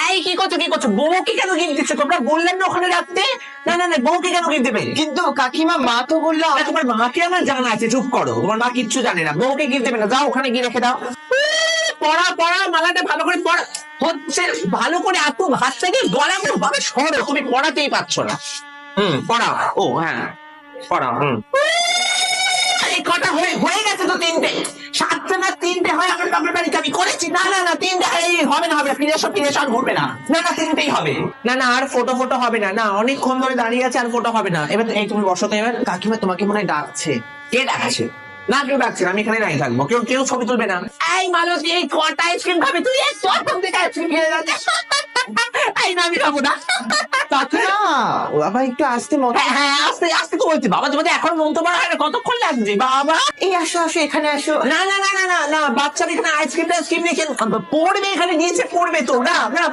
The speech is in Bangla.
এই কি করছো কি করছো? বউকে কেন গিফট দিচ্ছ? তোমরা বললেন না ওখানে রাখতে? না না না, বউকে কেন গিফট দেবে? কিন্তু কাকিমা মা তো বললো আরে তোমার মাকে আমার জানা আছে, চুপ করো। তোমার মা কিচ্ছু জানে না, বউকে গিফট দেবে না। যাও ওখানে গিয়ে রেখে দাও। পড়া পড়া, মালাটা ভালো করে পড়া হচ্ছে। ভালো করে এত ভাতটাকে গলা ভাবে সরো, তুমি পড়াতেই পারছো না। পড়াও। ও হ্যাঁ, পড়াও। এই কটা হয়ে হয়ে গেছে তো, তিনটে। সাতটা না তিনটে হয় আমার বাপের বাড়িতে আমি করেছি। না না না, তিনটে। এই হবে না, হবে না, ফিরে এসো ফিরে এসো, আর ঘুরবে না। না না, তিনটেই হবে। না না, আর ফটো ফটো হবে না। না, অনেকক্ষণ ধরে দাঁড়িয়ে আছে, আর ফটো হবে না। এবার এই তুমি বসো তো এবার। কাকিমা তোমাকে মনে হয় ডাকছে। কে ডাকছে? না, কেউ ডাকছে না, আমি এখানে নাই থাকবো। কেউ কেউ ছবি তুলবে না। এই মালতী, এই কটা আইসক্রিম খাবে তুই? এই প্রথম থেকে আইসক্রিম খেয়ে যাচ্ছে। এই না, আমি খাবো না। কাকিমা ও আবার একটু আসতে মতো। হ্যাঁ হ্যাঁ, আস্তে আস্তে তো বলছি বাবা, তোমাদের এখন মন তো হয় না, কতক্ষণ লাগছে বাবা। এই আসো আসো, এখানে আসো। না না না না না না, বাচ্চারা এখানে আইসক্রিম টাইসক্রিম নিয়ে পড়বে, এখানে নিচে পড়বে তো। না না,